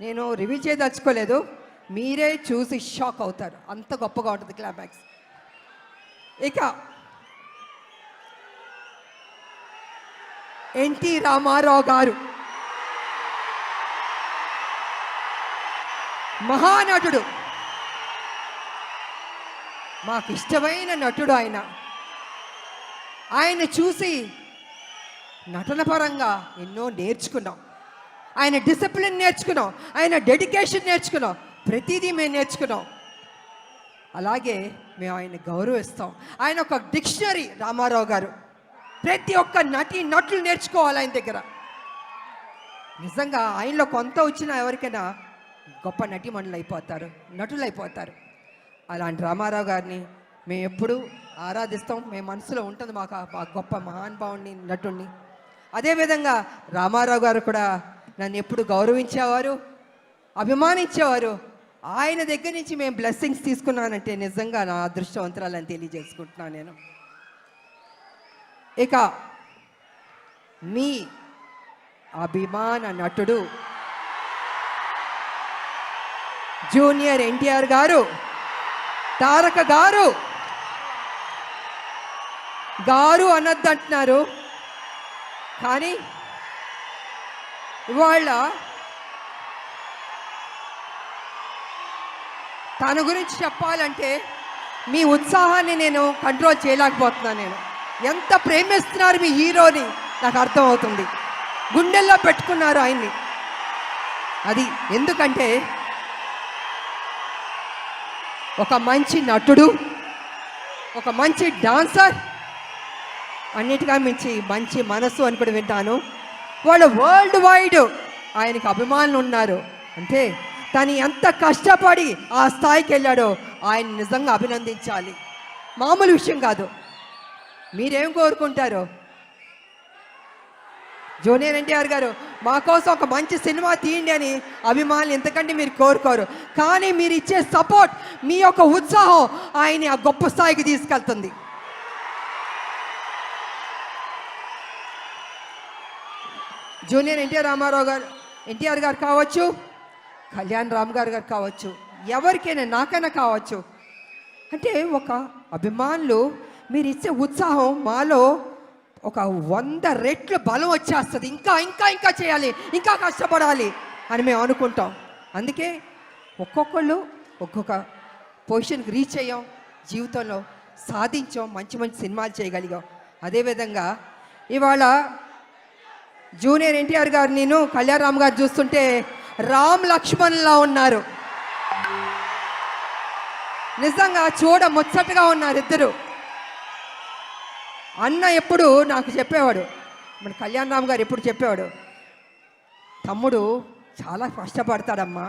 నేను రివీల్ చేయదలుచుకోలేదు, మీరే చూసి షాక్ అవుతారు, అంత గొప్పగా ఉంటుంది క్లైమాక్స్. ఇక ఎన్టీ రామారావు గారు మహానటుడు, మాకు ఇష్టమైన నటుడు. ఆయన చూసి నటన పరంగా ఎన్నో నేర్చుకున్నాం. ఆయన డిసిప్లిన్ నేర్చుకున్నాం, ఆయన డెడికేషన్ నేర్చుకున్నాం, ప్రతిదీ మేము నేర్చుకున్నాం. అలాగే మేము ఆయన గౌరవిస్తాం. ఆయన ఒక డిక్షనరీ రామారావు గారు. ప్రతి ఒక్క నటులు నేర్చుకోవాలి ఆయన దగ్గర. నిజంగా ఆయనలో కొంత వచ్చినా ఎవరికైనా గొప్ప నటులు అయిపోతారు. అలాంటి రామారావు గారిని మేము ఎప్పుడూ ఆరాధిస్తాం. మేము మనసులో ఉంటుంది మాకు ఆ గొప్ప మహానుభావుని, నటుడిని. అదేవిధంగా రామారావు గారు కూడా నన్ను ఎప్పుడు గౌరవించేవారు, అభిమానించేవారు. ఆయన దగ్గర నుంచి మేము బ్లెస్సింగ్స్ తీసుకున్నానంటే నిజంగా నా అదృష్టవంతురాలని తెలియజేసుకుంటున్నాను నేను. ఇక మీ అభిమాన నటుడు జూనియర్ ఎన్టీఆర్ గారు, తారక గారు అనొద్దంటున్నారు, కానీ ఇవాళ తన గురించి చెప్పాలంటే మీ ఉత్సాహాన్ని నేను కంట్రోల్ చేయలేకపోతున్నాను. నేను ఎంత ప్రేమిస్తున్నారు మీ హీరోని నాకు అర్థమవుతుంది. గుండెల్లో పెట్టుకున్నారు ఆయన్ని. అది ఎందుకంటే ఒక మంచి నటుడు, ఒక మంచి డాన్సర్, అన్నిటిగా మించి మంచి మనసు అని కూడా వింటాను. వాళ్ళు వరల్డ్ వైడ్ ఆయనకు అభిమానులు ఉన్నారు. అంటే తను ఎంత కష్టపడి ఆ స్థాయికి వెళ్ళాడో ఆయన నిజంగా అభినందించాలి. మామూలు విషయం కాదు. మీరేం కోరుకుంటారో, జూనియర్ ఎన్టీఆర్ గారు మా కోసం ఒక మంచి సినిమా తీయండి అని అభిమానులు ఎంతకంటే మీరు కోరుకోరు. కానీ మీరు ఇచ్చే సపోర్ట్, మీ యొక్క ఉత్సాహం ఆయన్ని ఆ గొప్ప స్థాయికి తీసుకెళ్తుంది. జూనియర్ ఎన్టీఆర్ గారు కావచ్చు, కళ్యాణ్ రామ్ గారు కావచ్చు, ఎవరికైనా, నాకైనా కావచ్చు. అంటే ఒక అభిమానులు మీరు ఇచ్చే ఉత్సాహం మాలో ఒక 100 రెట్లు బలం వచ్చేస్తుంది. ఇంకా ఇంకా ఇంకా చేయాలి, ఇంకా కష్టపడాలి అని మేము అనుకుంటాం. అందుకే ఒక్కొక్కళ్ళు ఒక్కొక్క పొజిషన్కి రీచ్ అయ్యాం, జీవితంలో సాధించాం, మంచి మంచి సినిమాలు చేయగలిగాం. అదేవిధంగా ఇవాళ జూనియర్ ఎన్టీఆర్ గారు, నేను కళ్యాణ్ రామ్ గారు చూస్తుంటే రామ్ లక్ష్మణ్లా ఉన్నారు. నిజంగా చూడ ముచ్చటగా ఉన్నారు ఇద్దరు. అన్న ఎప్పుడు నాకు చెప్పేవాడు, మన కళ్యాణ్ రామ్ గారు ఎప్పుడు చెప్పేవాడు, తమ్ముడు చాలా కష్టపడతాడమ్మా,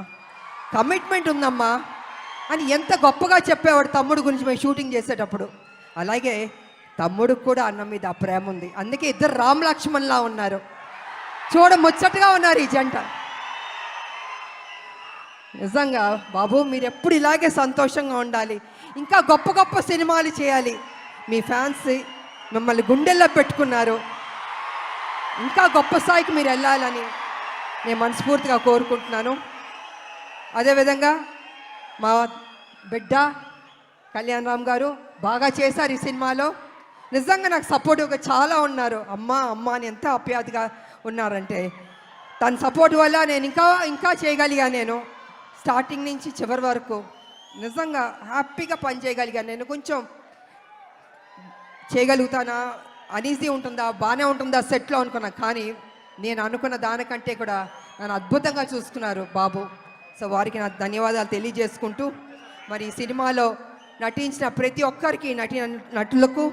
కమిట్మెంట్ ఉందమ్మా అని ఎంత గొప్పగా చెప్పేవాడు తమ్ముడు గురించి మేము షూటింగ్ చేసేటప్పుడు. అలాగే తమ్ముడికి కూడా అన్న మీద ఆ ప్రేమ ఉంది. అందుకే ఇద్దరు రామ్ లక్ష్మణ్లా ఉన్నారు. చూడ ముచ్చటగా ఉన్నారు ఈ జంట. నిజంగా బాబు, మీరు ఎప్పుడు ఇలాగే సంతోషంగా ఉండాలి, ఇంకా గొప్ప గొప్ప సినిమాలు చేయాలి. మీ ఫ్యాన్స్ మిమ్మల్ని గుండెల్లో పెట్టుకున్నారు. ఇంకా గొప్ప స్థాయికి మీరు వెళ్ళాలని నేను మనస్ఫూర్తిగా కోరుకుంటున్నాను. అదేవిధంగా మా బిడ్డ కళ్యాణ్ రామ్ గారు బాగా చేశారు ఈ సినిమాలో. నిజంగా నాకు సపోర్టివ్గా చాలా ఉన్నారు. అమ్మ అని ఎంత ఆప్యాయతగా ఉన్నారంటే, తన సపోర్ట్ వల్ల నేను ఇంకా ఇంకా చేయగలిగా. నేను స్టార్టింగ్ నుంచి చివరి వరకు నిజంగా హ్యాపీగా పని చేయగలిగాను. నేను కొంచెం చేయగలుగుతానా, అనీజీ ఉంటుందా, బాగానే ఉంటుందా సెట్లో అనుకున్నా. కానీ నేను అనుకున్న దానికంటే కూడా నన్ను అద్భుతంగా చూసుకున్నారు బాబు. సో వారికి నా ధన్యవాదాలు తెలియజేసుకుంటూ, మరి ఈ సినిమాలో నటించిన ప్రతి ఒక్కరికి, నటులకు